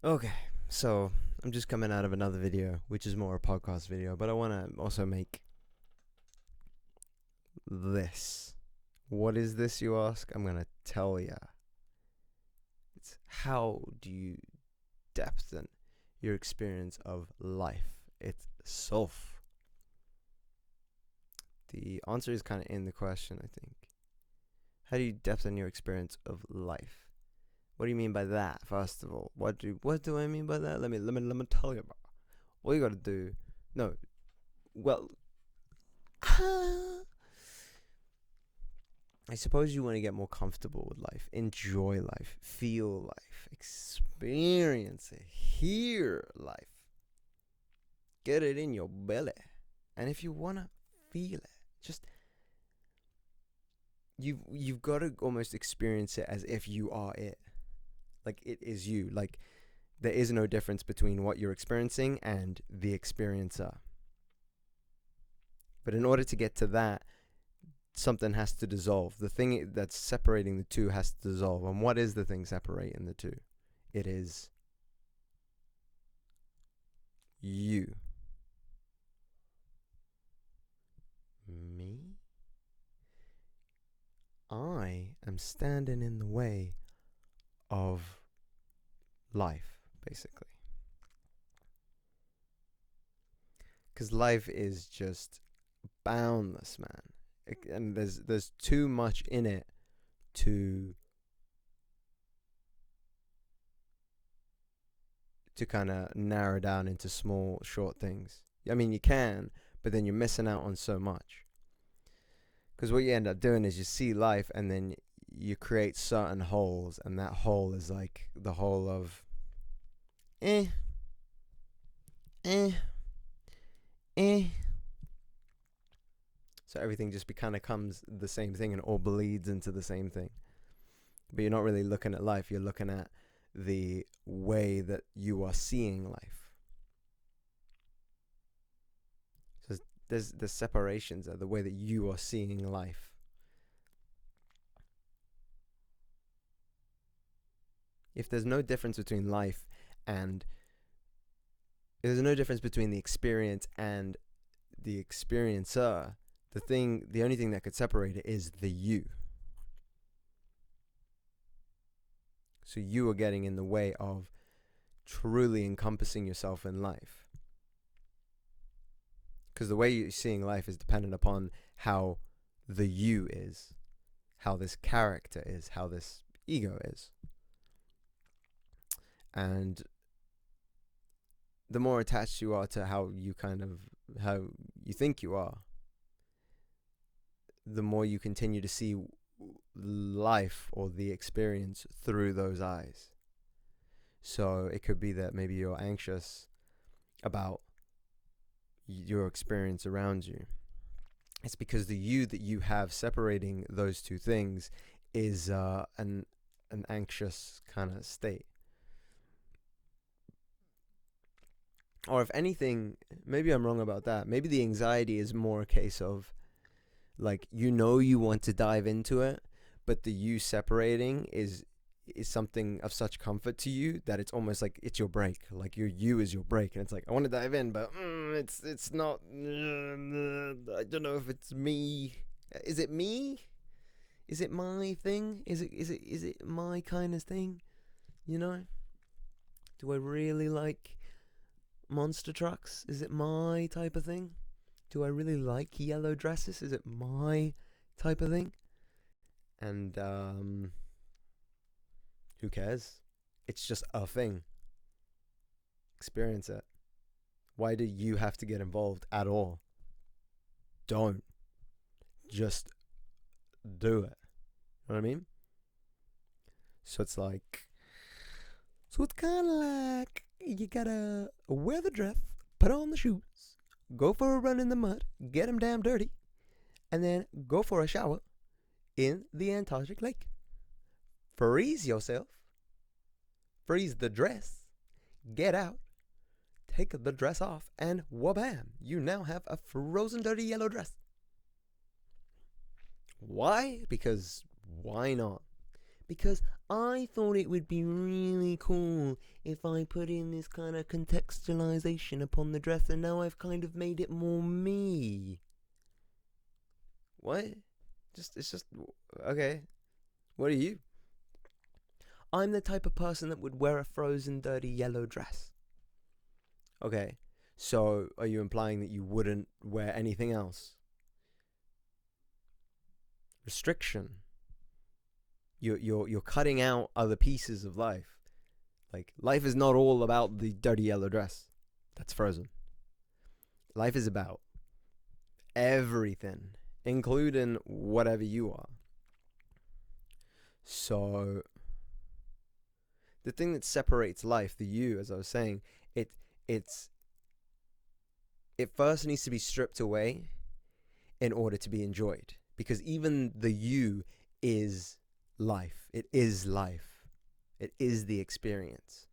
Okay, so I'm just coming out of another video, which is more a podcast video, but I want to also make this. What is this, you ask? I'm going to tell ya. It's how do you depthen your experience of life itself? The answer is kind of in the question, I think. How do you depthen your experience of life? What do you mean by that? First of all, what do I mean by that? Let me tell you about. What you got to do. No, well, I suppose you want to get more comfortable with life, enjoy life, feel life, experience it, hear life, get it in your belly. And if you want to feel it, just you've got to almost experience it as if you are it. Like it is you. Like there is no difference between what you're experiencing and the experiencer. But in order to get to that, something has to dissolve. The thing that's separating the two has to dissolve. And what is the thing separating the two? It is you. Me? I am standing in the way of life, basically. Because life is just boundless, man. And there's too much in it to kind of narrow down into small, short things. I mean, you can, but then you're missing out on so much. Because what you end up doing is you see life and then you create certain holes, and that hole is like the hole of eh, eh, eh. So everything just kind of becomes the same thing and all bleeds into the same thing. But you're not really looking at life, you're looking at the way that you are seeing life. So there's the separations are the way that you are seeing life. If there's no difference between life and if there's no difference between the experience and the experiencer, the only thing that could separate it is the you. So you are getting in the way of truly encompassing yourself in life. Because the way you're seeing life is dependent upon how the you is, how this character is, how this ego is. And the more attached you are to how you think you are, the more you continue to see life or the experience through those eyes. So it could be that maybe you're anxious about your experience around you. It's because the you that you have separating those two things is an anxious kind of state. Or if anything, maybe I'm wrong about that. Maybe the anxiety is more a case of like you want to dive into it, but the you separating is something of such comfort to you that it's almost like it's your break. Like your you is your break, and it's like I want to dive in, but it's not. I don't know if it's me. Is it me? Is it my thing? Is it my kind of thing? You know? Do I really like monster trucks? Is it my type of thing? Do I really like yellow dresses? Is it my type of thing? And who cares? It's just a thing. Experience it. Why do you have to get involved at all? Don't. Just do it. You know what I mean? So it's kind of like you gotta wear the dress, put on the shoes, go for a run in the mud, get them damn dirty, and then go for a shower in the Antarctic lake. Freeze yourself. Freeze the dress. Get out. Take the dress off, and wabam, you now have a frozen dirty yellow dress. Why? Because why not? because I thought it would be really cool if I put in this kind of contextualization upon the dress, and now I've kind of made it more me. What? It's just okay. What are you? I'm the type of person that would wear a frozen, dirty yellow dress. Okay, so are you implying that you wouldn't wear anything else? Restriction. You're cutting out other pieces of life. Like, life is not all about the dirty yellow dress. That's frozen. Life is about everything, including whatever you are. So the thing that separates life, the you, as I was saying, it it's it first needs to be stripped away in order to be enjoyed. Because even the you is life. It is life. It is the experience.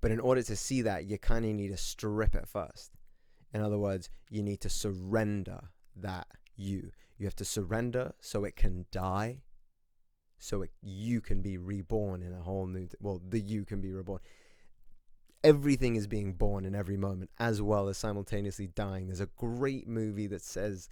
But in order to see that, you kind of need to strip it first. In other words, you need to surrender that you. You have to surrender so it can die, so you can be reborn in a whole new... the you can be reborn. Everything is being born in every moment, as well as simultaneously dying. There's a great movie that says...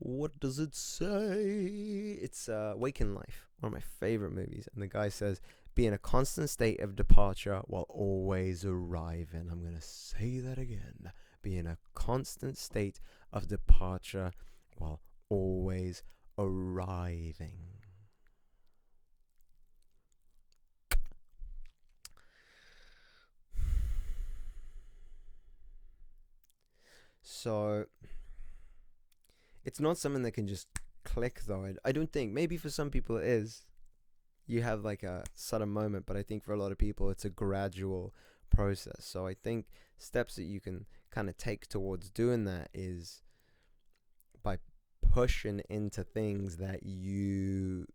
What does it say? It's Waking Life, one of my favorite movies. And the guy says, be in a constant state of departure while always arriving. I'm going to say that again. Be in a constant state of departure while always arriving. So... it's not something that can just click, though. I don't think. Maybe for some people it is. You have like a sudden moment, but I think for a lot of people it's a gradual process. So I think steps that you can kind of take towards doing that is by pushing into things that you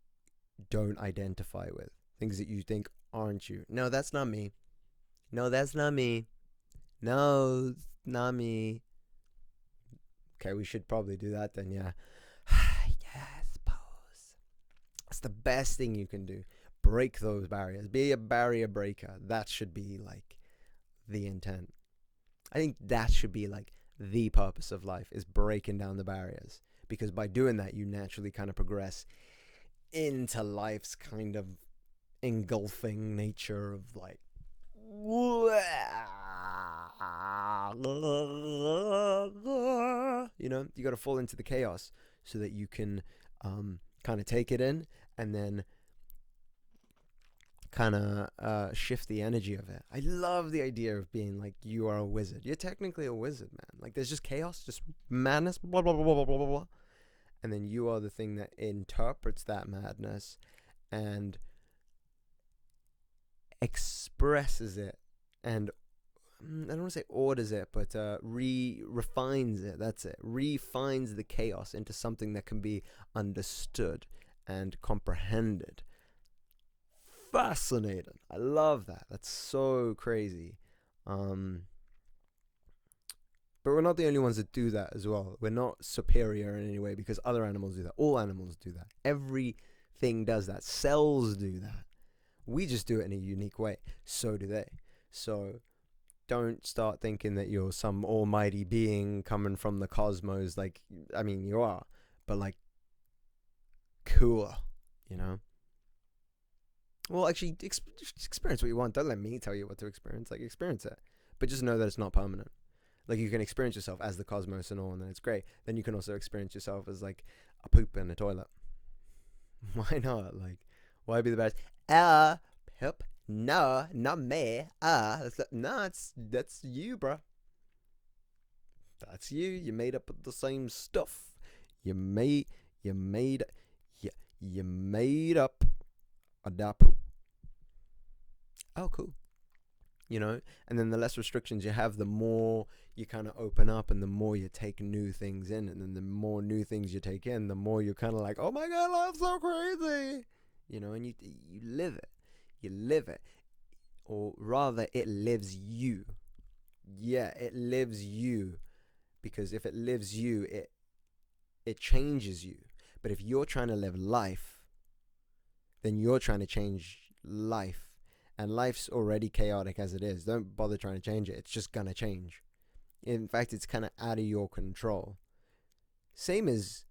don't identify with. Things that you think aren't you. No, that's not me. No, that's not me. No, it's not me. Okay, we should probably do that then, yeah. Yeah, I suppose. That's the best thing you can do. Break those barriers. Be a barrier breaker. That should be like the intent. I think that should be like the purpose of life, is breaking down the barriers. Because by doing that, you naturally kind of progress into life's kind of engulfing nature of like... you know, you got to fall into the chaos so that you can kind of take it in and then kind of shift the energy of it. I love the idea of being like, you are a wizard. You're technically a wizard, man. Like, there's just chaos, just madness, blah blah blah blah blah blah blah, and then you are the thing that interprets that madness and expresses it, and I don't want to say orders it, but refines it. That's it. Refines the chaos into something that can be understood and comprehended. Fascinating. I love that. That's so crazy. But we're not the only ones that do that as well. We're not superior in any way because other animals do that. All animals do that. Everything does that. Cells do that. We just do it in a unique way. So do they. So don't start thinking that you're some almighty being coming from the cosmos. Like, I mean, you are, but like, cooler, you know? Well, actually, experience what you want. Don't let me tell you what to experience. Like, experience it. But just know that it's not permanent. Like, you can experience yourself as the cosmos and all, and then it's great. Then you can also experience yourself as, like, a poop in a toilet. Why not? Like, why be the best? Poop. No, not me. That's you, bro. That's you. You made up the same stuff. You made up a da poop. Oh, cool. You know, and then the less restrictions you have, the more you kind of open up, and the more you take new things in, and then the more new things you take in, the more you're kind of like, oh my god, life's so crazy, you know, and you live it. You live it, or rather, it lives you. Yeah, it lives you, because if it lives you, it changes you. But if you're trying to live life, then you're trying to change life. And life's already chaotic as it is. Don't bother trying to change it. It's just going to change. In fact, it's kind of out of your control. Same as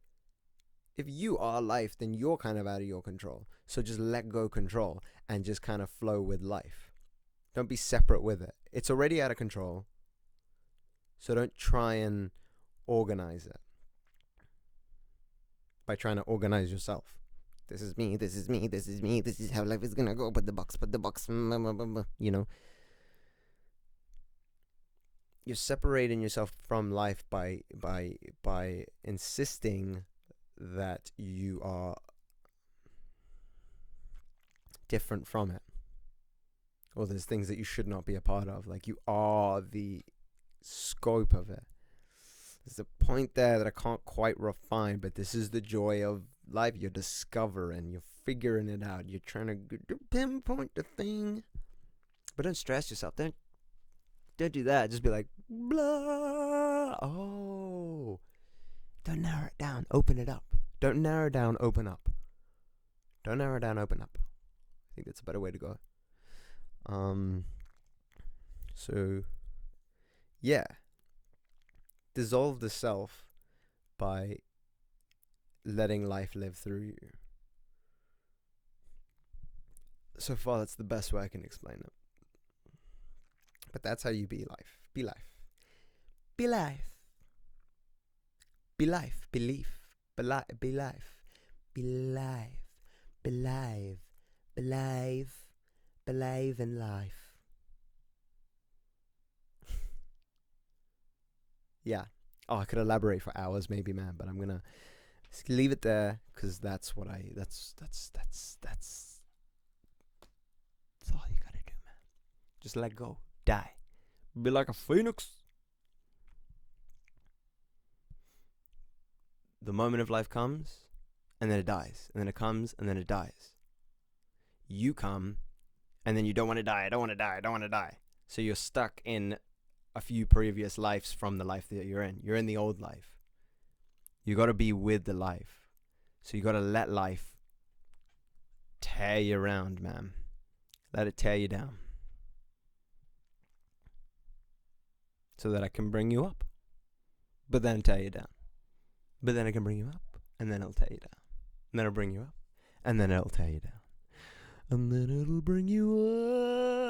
if you are life, then you're kind of out of your control. So just let go control and just kind of flow with life. Don't be separate with it. It's already out of control. So don't try and organize it by trying to organize yourself. This is me, this is me, this is me, this is how life is gonna go. Put the box, you know. You're separating yourself from life by insisting that you are different from it. Or there's things that you should not be a part of. Like you are the scope of it. There's a point there that I can't quite refine, but this is the joy of life. You're discovering, you're figuring it out. You're trying to pinpoint the thing. But don't stress yourself. Don't do that. Just be like, blah. Oh. Don't narrow it down. Open it up. Don't narrow down, open up. Don't narrow down, open up. I think that's a better way to go. So, yeah. Dissolve the self by letting life live through you. So far, that's the best way I can explain it. But that's how you be life. Be life. Be life. Be life. Belief. Be life. Be life. Be life. Believe. Believe. Believe in life. Yeah. Oh, I could elaborate for hours maybe, man, but I'm gonna leave it there because that's all you gotta do, man. Just let go. Die. Be like a phoenix. The moment of life comes, and then it dies. And then it comes, and then it dies. You come, and then you don't want to die. I don't want to die. I don't want to die. So you're stuck in a few previous lives from the life that you're in. You're in the old life. You got to be with the life. So you got to let life tear you around, man. Let it tear you down. So that I can bring you up. But then tear you down. But then I can bring you up. And then it'll tear you down. And then I'll bring you up. And then it'll tear you down. And then it'll bring you up.